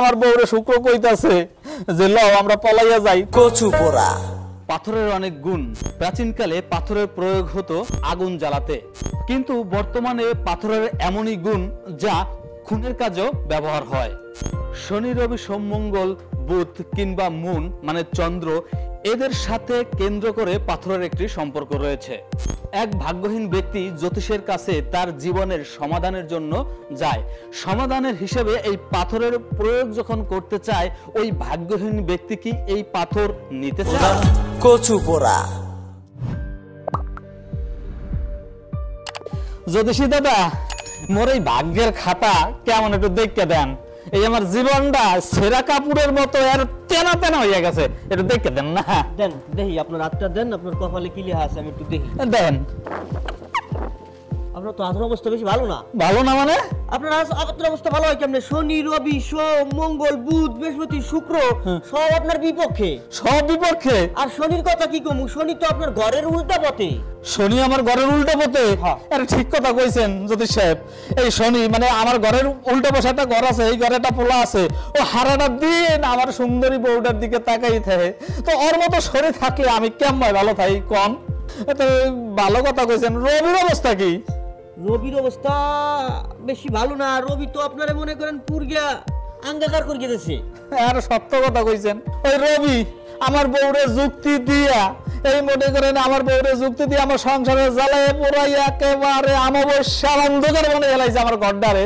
আমার বউরে শুক্র কইতাছে যে লও আমরা পলাইয়া যাই। কচু পোড়া। পাথরের অনেক গুণ। প্রাচীনকালে পাথরের প্রয়োগ হতো আগুন জ্বালাতে, কিন্তু বর্তমানে পাথরের এমনই গুণ যা খুনের কাজেও ব্যবহার হয়। শনি, রবি, সোম, মঙ্গল, বুধ কিংবা মুন মানে চন্দ্র, এদের সাথে কেন্দ্র করে পাথরের একটি সম্পর্ক রয়েছে। এক ভাগ্যহীন ব্যক্তি জ্যোতিষের কাছে তার জীবনের সমাধানের জন্য যায়। সমাধানের হিসেবে এই পাথরের প্রয়োগ যখন করতে চায়, ওই ভাগ্যহীন ব্যক্তি কি এই পাথর নিতে চায়? কচু পোড়া। জ্যোতিষী দাদা, মোর এই ভাগ্যের খাতা কেমন একটু দেখতে দেন। এই আমার জীবনটা সেরা কাপড়ের মতো আর তেনা তেনা হয়ে গেছে, একটু দেখতে দেন না। দেন দেখি, আপনার হাতটা দেন, আপনার কপালে কি লেখা আছে আমি একটু দেখি। দেন। আপনার তো হাতের অবস্থা বেশি ভালো না। ভালো না মানে? আপনার হাতের অবস্থা ভালো হয় কেমনে? শনি, রবি, সোম, মঙ্গল, বুধ, বৃহস্পতি, শুক্র সব আপনার বিপক্ষে। সব বিপক্ষে? আর শনির কথা কি কমু, শনি তো আপনার ঘরের উল্টা পথে। শনি আমার ঘরের উল্টা পথে? আরে ঠিক কথা কইছেন জ্যোতিষ সাহেব। এই শনি মানে আমার ঘরের উল্টা বসে একটা ঘর আছে, এই ঘরে একটা পোলা আছে, ও হারাটা দিন আমার সুন্দরী বউটার দিকে তাকাই থাকে। তো ওর মতো শনি থাকলে আমি কেমন ভালো থাকি কম? তো ভালো কথা কইছেন। রবির অবস্থা কি? রবির অবস্থা বেশি ভালো না। রবি তো আপনারা মনে করেন পুরগা আঙ্গাকার করে গেছে। আর সত্য কথা কইছেন। ওই রবি আমার বউরে যুক্তি দিয়া, এই মনে করেন আমার বউরে যুক্তি দিয়ে আমার সংসারে জ্বালায় পোড়াই একেবারে অমাবস্যার অন্ধকার মনে গেলাইছে আমার ঘরটারে।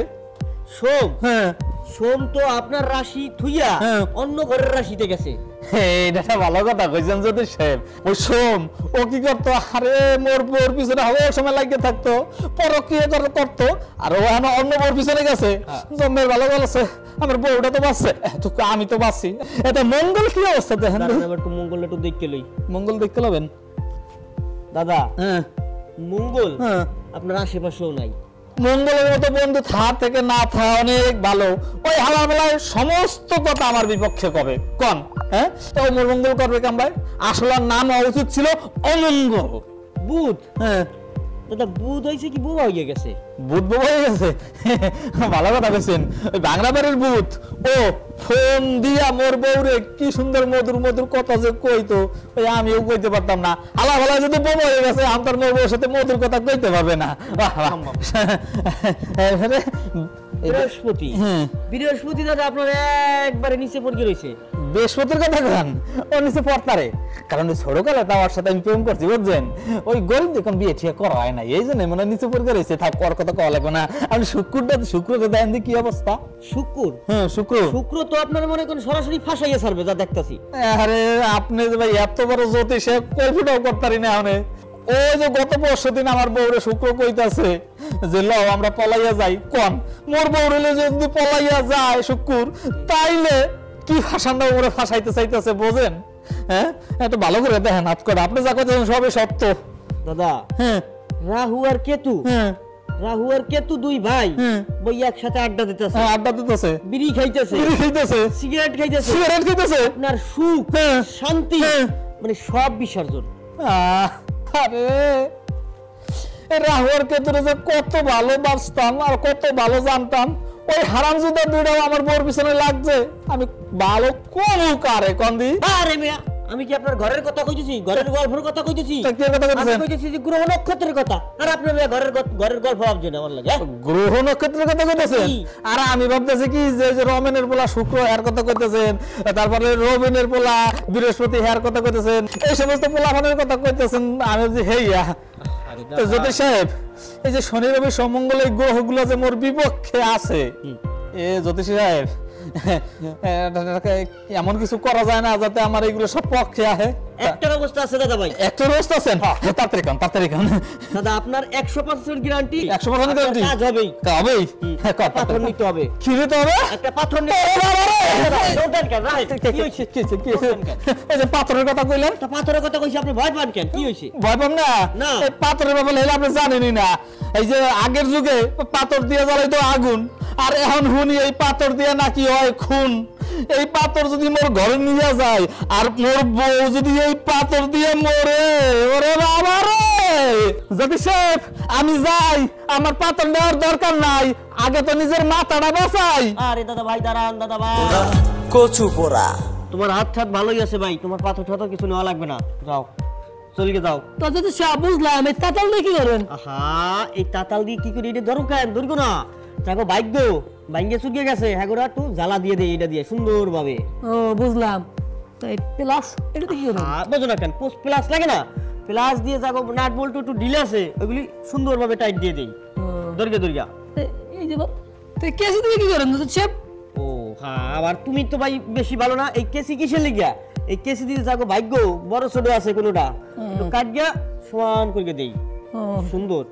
সোম? হ্যাঁ, সোম তো আপনার রাশি থুইয়া অন্য ঘরের রাশিতে গেছে। এটা ভালো কথা কইছেন জ্যোতিষ সাহেব। ওই সোম ও কি করতো, আরে মোর বউর পিছনে হবে সময় লাগিয়ে থাকতো, পরক্রিয়া করতো, আর ও এখন অন্য বউর পিছনে গেছে। জন্মের ভালো বলেছে, আমার বউটা তো বাঁচছে, আমি তো বাঁচছি। এটা মঙ্গল কি অবস্থা দেখেন? একটু মঙ্গল একটু দেখতে লই। মঙ্গল দেখতে লবেন দাদা। মঙ্গল আপনার আশেপাশেও নাই। মঙ্গলের মতো বন্ধু থা থেকে না থা অনেক ভালো। ওই হালার বেলায় সমস্ত কথা আমার বিপক্ষে কবে কন? হ্যাঁ, তো মোর মঙ্গল করবে কাম ভাই? আসলে নাম উচিত ছিল অমঙ্গল। বুধ? হ্যাঁ দাদা, বুধ হয়েছে কি বুবা হয়ে গেছে? বুধ বুবা হয়ে গেছে? ভালো কথা বলছেন। ওই বাংলা বাড়ির বুধ ও ফোন দিয়া মোর বউরে কি সুন্দর মধুর মধুর কথা যে কইতো, ওই আমিও কইতে পারতাম না। আলা ভালা যদি বোমা হয়ে গেছে, আমার মোর বউর সাথে মধুর কথা কইতে পারবে না। বৃহস্পতি? বৃহস্পতি দাদা আপনার একবারে নিচে পড়ে রয়েছে। বৃহস্পতির কথা কন? ও নিচে পড়তারে, কারণ ওই ছোটকালে আমার সাথে আমি প্রেম করছি বুঝছেন। ওই গরিব দেখুন বিয়ে ঠিক করা হয় না, এই জন্য মানে নিচে পড়ে রয়েছে। থাক, ওর কথা কওয়া লাগবে না। আমি শুক্রটা দেন কি অবস্থা? শুক্র? হ্যাঁ শুক্র। শুক্র তো আপনার মনে করেন সরাসরি ফাঁসাইয়া ছাড়বে যা দেখতাছি। আরে আপনি ভাই এত বড় জ্যোতিষে কল্পনাও করতারি না। আমি ওই যে গত পরশু দিন আমার বউরে শুক্র কইতাছে যে লও আমরা পলাইয়া যাই। কোন মোর বউরে যদি পলাইয়া যায় শুক্র, তাইলে কি ফাঁসানো ওরে ফাঁসাইতে চাইতেছে বোঝেন? হ্যাঁ, একটু ভালো করে দেখেন হাত করে। আপনি যা কইতেছেন সবই সত্য দাদা। হ্যাঁ, রাহু আর কেতু। হ্যাঁ, রাহু আর কেতু দুই ভাই বই একসাথে আড্ডা দিতেছে। আড্ডা দিতেছে, বিড়ি খাইতেছে, সিগারেট খাইতেছে, আপনার সুখ শান্তি মানে সব বিসর্জন। আরে রাহু আর কেতুরে যে কত ভালোবাসতাম আর কত ভালো জানতাম, ওই হারামজাদা দুইটাও আমার বউর পিছনে লাগছে। আমি ভালো কোন কারে কন্দি? আরে মিয়া, আমি কি আপনার ঘরের কথা কইতেছি? ঘরের গল্পের কথা কইতেছি? কি কথা কইতেছেন? আমি কইতেছি যে গ্রহ নক্ষত্রের কথা। আর আপনি ঘরের গল্প ভাবছেন আমার লাগে? গ্রহ নক্ষত্রের কথা কইতেছেন? আর আমি ভাবতেছি কি যে রমেনের পোলা শুক্র এর কথা কইতেছেন, তারপরে রবিনের পোলা বৃহস্পতি এর কথা কইতেছেন, এই সমস্ত পোলাপানের কথা কইতেছেন। আমি যে হেইয়া তো জ্যোতিষ সাহেব, এই যে শনি রবি সোম মঙ্গল এই গ্রহগুলো যে মোর বিপক্ষে আছে, এ জ্যোতিষ সাহেব এমন কিছু করা যায় না যাতে আমার এইগুলো সব পক্ষে আসে? একটা ব্যবস্থা আছে দাদা ভাই। একটা ব্যবস্থা আছে? তাড়াতাড়ি কান, তাড়াতাড়ি কান দাদা। আপনার 100% গ্যারান্টি। 100% গ্যারান্টি? কাজ হবেই। হবেই? পাথর নিতে হবে। কি নিতে হবে? একটা পাথর নিতে হবে। কি হইছে? কি এই যে পাথরের কথা কইলেন? তা পাথরের কথা কইছি, আপনি ভয় পান কেন? কি হইছে? ভয় পাম না? এই পাথরের ব্যাপারে হলে আপনি জানেনই না। এই যে আগের যুগে পাথর দিয়ে জ্বালাইতো আগুন, আর এখন শুনি এই পাথর দিয়ে নাকি হয় খুন। এই পাথর যদি মোর ঘরে নিয়ে যায় আর মোর বউ যদি এই পাথর দিয়ে মরে, ওরে বাবা রে। যদি শেফ আমি যাই, আমার পাথর নেওয়ার দরকার নাই, আগে তো নিজের মাথাটা বাঁচাই। আরে দাদা ভাই দাঁড়ান, দাদা ভাই কচু পোড়া। তোমার হাত ঠাত ভালোই আছে ভাই, তোমার পাথর ঠাথর কিছু নেওয়া লাগবে না, যাও চলকে যাও। তো যদি সব বুঝলাম, এই তাতাল দিয়ে কি করেন? আহা এই তাতাল দিয়ে কি করি, এটা ধরো কেন ধরবো না, দেখো ভাগ্য ভাঙ্গে চুকিয়ে গেছে, হ্যাঁ করে একটু জ্বালা দিয়ে দেয়, এটা দিয়ে সুন্দর ভাবে। ও বুঝলাম। তো এই প্লাস এটা কি করেন? বোঝো না কেন, প্লাস লাগে না, প্লাস দিয়ে যাবো নাট বল্টু একটু ঢিলে আছে, ওইগুলি সুন্দর ভাবে টাইট দিয়ে দেই, দরগা দরগা। এই যে তো কেসি দিয়ে কি করেন তো শেফ? ও হ্যাঁ, আবার তুমি তো ভাই বেশি ভালো না, এই কেসি কিসের লিগা, এই কেসি দিয়ে যাবো ভাগ্য বড় ছোট আছে কোনোটা কাট গিয়া সমান করে দেই, সুন্দর।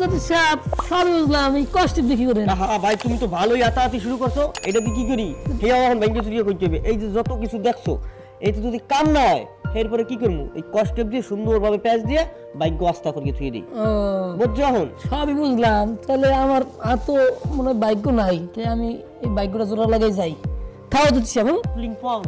যদি শেফ সব বুঝলাম, এই কষ্ট দিয়ে কি করেন? হ্যাঁ ভাই তুমি তো ভালোই আতাআতি শুরু করছো, এটা দিয়ে কি করি হেয়া এখন ব্যাংকে চুরিয়ে করতে হবে, এই যে যত কিছু দেখছো এইটা যদি কাম না হয় এরপরে কি করবো, এই কষ্ট দিয়ে সুন্দরভাবে প্যাঁচ দিয়ে ভাগ্য আস্থা করিয়ে থুয়ে দিই, বুঝছো? এখন সবই বুঝলাম, তাহলে আমার এত মনে হয় ভাগ্য নাই, তাই আমি এই ভাগ্যটা জোড়া লাগাই যাই। তাও দিচ্ছি আমি লিং পং